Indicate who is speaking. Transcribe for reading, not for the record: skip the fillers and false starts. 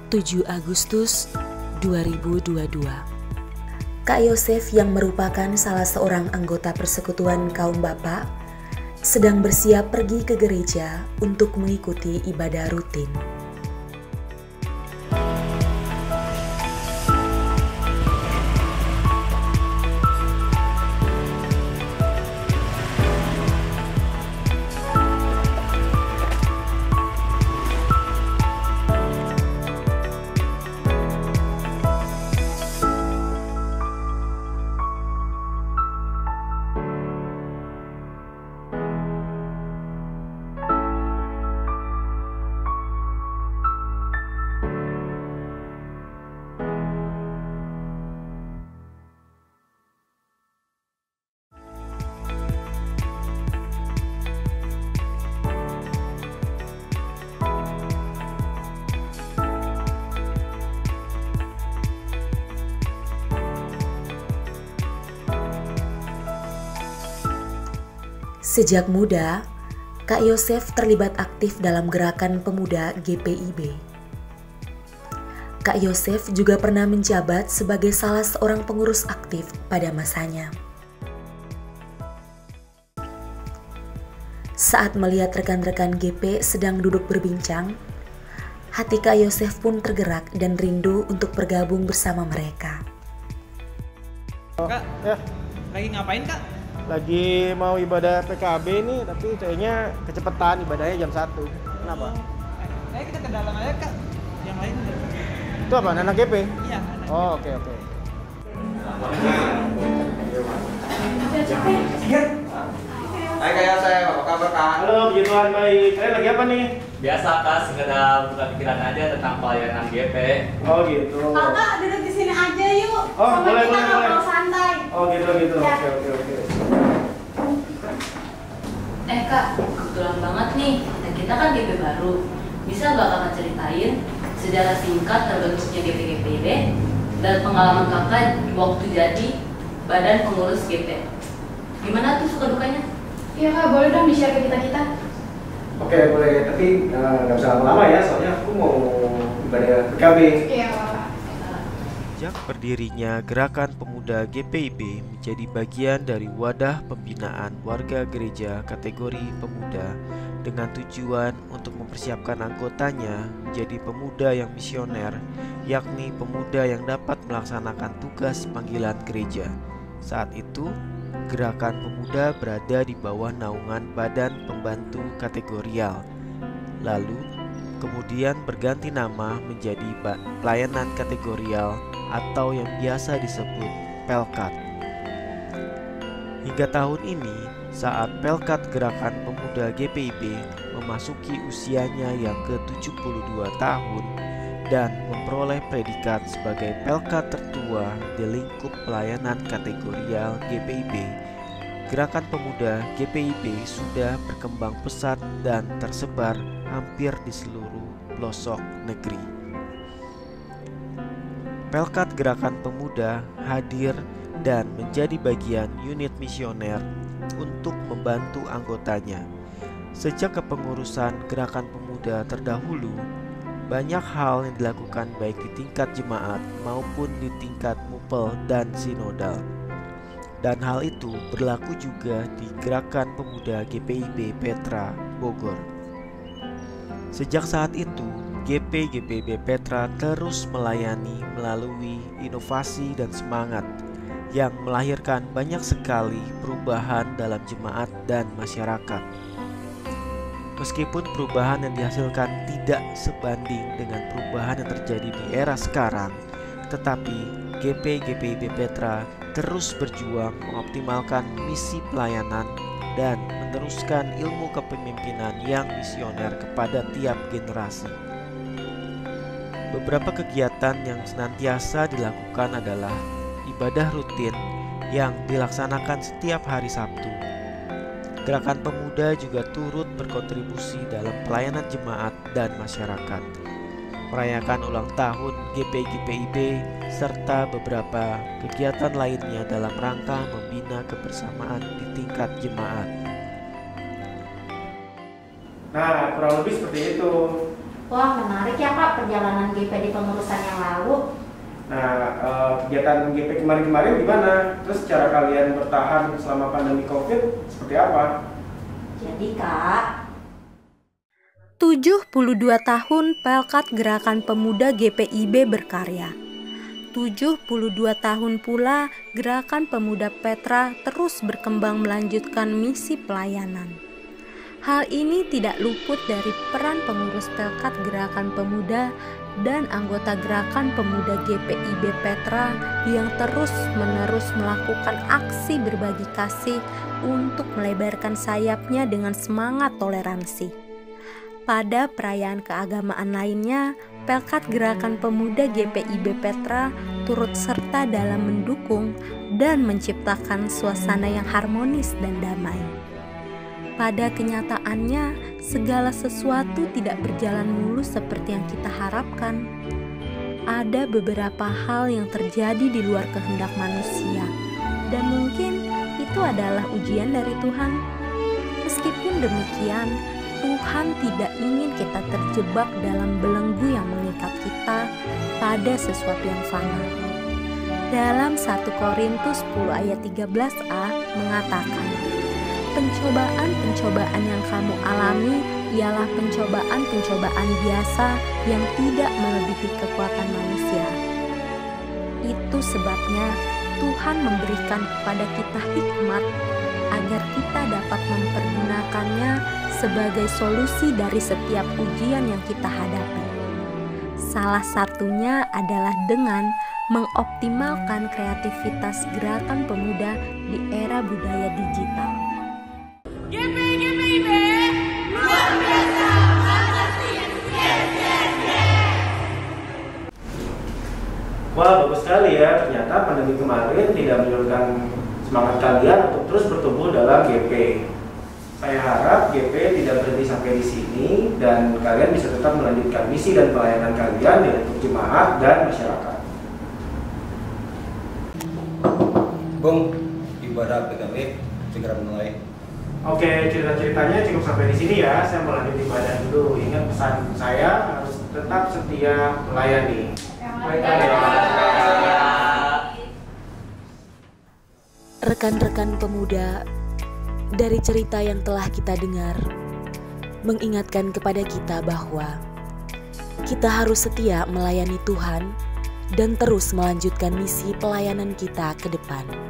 Speaker 1: 7 Agustus 2022. Kak Yosef yang merupakan salah seorang anggota persekutuan kaum bapak sedang bersiap pergi ke gereja untuk mengikuti ibadah rutin. Sejak muda, Kak Yosef terlibat aktif dalam gerakan pemuda GPIB. Kak Yosef juga pernah menjabat sebagai salah seorang pengurus aktif pada masanya. Saat melihat rekan-rekan GP sedang duduk berbincang, hati Kak Yosef pun tergerak dan rindu untuk bergabung bersama mereka.
Speaker 2: Kak,
Speaker 3: ya,
Speaker 2: lagi ngapain Kak?
Speaker 3: lagi mau ibadah PKB nih, tapi kayaknya kecepatan ibadahnya jam 1. Kenapa?
Speaker 2: Ayo kita ke dalam aja Kak. Yang lain udah.
Speaker 3: Itu apa? Anak GP?
Speaker 2: Iya.
Speaker 3: Oh, oke.
Speaker 4: Hai Kak Yosef, apa kabar Kak?
Speaker 3: Halo, puji Tuhan, baik. Kalian lagi apa nih?
Speaker 4: Biasa Kak, sekedar buka pikiran aja tentang pelayanan GP.
Speaker 3: Oh gitu.
Speaker 5: Kakak duduk di sini aja yuk.
Speaker 3: Oh,
Speaker 5: sama
Speaker 3: boleh,
Speaker 5: kita
Speaker 3: boleh,
Speaker 5: ngobrol
Speaker 3: boleh.
Speaker 5: santai.
Speaker 3: Oh gitu.
Speaker 5: Ya.
Speaker 3: Oke.
Speaker 6: Kak, kebetulan banget nih, kita kan GP baru. Bisa nggak kakak ceritain sejarah singkat terbentuknya GP-GPIB dan pengalaman kakak waktu jadi badan pengurus GP? Gimana tuh suka dukanya?
Speaker 5: Iya kak, boleh dong di-share ke kita.
Speaker 7: Oke, boleh. Tapi nggak usah lama-lama ya, soalnya aku mau ibadah PKB.
Speaker 5: Iya kak.
Speaker 8: Sejak berdirinya Gerakan Pemuda GPIB menjadi bagian dari wadah pembinaan warga gereja kategori pemuda dengan tujuan untuk mempersiapkan anggotanya menjadi pemuda yang misioner, yakni pemuda yang dapat melaksanakan tugas panggilan gereja. Saat itu, Gerakan Pemuda berada di bawah naungan Badan Pembantu Kategorial. Lalu, kemudian berganti nama menjadi Pelayanan Kategorial atau yang biasa disebut Pelkat. Hingga tahun ini, saat Pelkat Gerakan Pemuda GPIB memasuki usianya yang ke-72 tahun dan memperoleh predikat sebagai Pelkat tertua di lingkup pelayanan kategorial GPIB, Gerakan Pemuda GPIB sudah berkembang pesat dan tersebar hampir di seluruh pelosok negeri. Pelkat Gerakan Pemuda hadir dan menjadi bagian unit misioner untuk membantu anggotanya. Sejak kepengurusan Gerakan Pemuda terdahulu, banyak hal yang dilakukan baik di tingkat jemaat maupun di tingkat mupel dan sinodal. Dan hal itu berlaku juga di Gerakan Pemuda GPIB Petra, Bogor. Sejak saat itu, GP-GPIB Petra terus melayani melalui inovasi dan semangat yang melahirkan banyak sekali perubahan dalam jemaat dan masyarakat. Meskipun perubahan yang dihasilkan tidak sebanding dengan perubahan yang terjadi di era sekarang, tetapi GP-GPIB Petra terus berjuang mengoptimalkan misi pelayanan dan meneruskan ilmu kepemimpinan yang misioner kepada tiap generasi. Beberapa kegiatan yang senantiasa dilakukan adalah ibadah rutin yang dilaksanakan setiap hari Sabtu. Gerakan Pemuda juga turut berkontribusi dalam pelayanan jemaat dan masyarakat, merayakan ulang tahun GP-GPIB, serta beberapa kegiatan lainnya dalam rangka membina kebersamaan di tingkat jemaat.
Speaker 3: Nah, kurang lebih seperti itu.
Speaker 9: Wah, menarik ya Kak perjalanan GP di pengurusan yang lalu.
Speaker 3: Nah, kegiatan GP kemarin-kemarin gimana? Terus cara kalian bertahan selama pandemi COVID seperti apa?
Speaker 9: Jadi Kak,
Speaker 10: 72 tahun Pelkat Gerakan Pemuda GPIB berkarya. 72 tahun pula Gerakan Pemuda Petra terus berkembang melanjutkan misi pelayanan. Hal ini tidak luput dari peran pengurus Pelkat Gerakan Pemuda dan anggota Gerakan Pemuda GPIB Petra yang terus-menerus melakukan aksi berbagi kasih untuk melebarkan sayapnya dengan semangat toleransi. Pada perayaan keagamaan lainnya, Pelkat Gerakan Pemuda GPIB Petra turut serta dalam mendukung dan menciptakan suasana yang harmonis dan damai. Pada kenyataannya, segala sesuatu tidak berjalan mulus seperti yang kita harapkan. Ada beberapa hal yang terjadi di luar kehendak manusia, dan mungkin itu adalah ujian dari Tuhan. Meskipun demikian, Tuhan tidak ingin kita terjebak dalam belenggu yang mengikat kita pada sesuatu yang fana. Dalam 1 Korintus 10 ayat 13a mengatakan, pencobaan-pencobaan yang kamu alami ialah pencobaan-pencobaan biasa yang tidak melebihi kekuatan manusia. Itu sebabnya Tuhan memberikan kepada kita hikmat agar kita dapat mempergunakannya sebagai solusi dari setiap ujian yang kita hadapi. Salah satunya adalah dengan mengoptimalkan kreativitas gerakan pemuda di era budaya digital.
Speaker 5: GPIB luar biasa fantastis.
Speaker 3: Wah, bagus sekali ya. Ternyata pandemi kemarin tidak menyurutkan semangat kalian untuk terus bertumbuh dalam GP. Saya harap GP tidak berhenti sampai di sini dan kalian bisa tetap melanjutkan misi dan pelayanan kalian di lingkup jemaat dan masyarakat.
Speaker 7: Bung, ibadah PKB segera mulai.
Speaker 3: Oke, cerita-ceritanya cukup sampai di sini ya. Saya mau lanjut ibadah dulu. Ingat pesan saya harus tetap setia melayani.
Speaker 1: Rekan-rekan pemuda, dari cerita yang telah kita dengar, mengingatkan kepada kita bahwa kita harus setia melayani Tuhan dan terus melanjutkan misi pelayanan kita ke depan.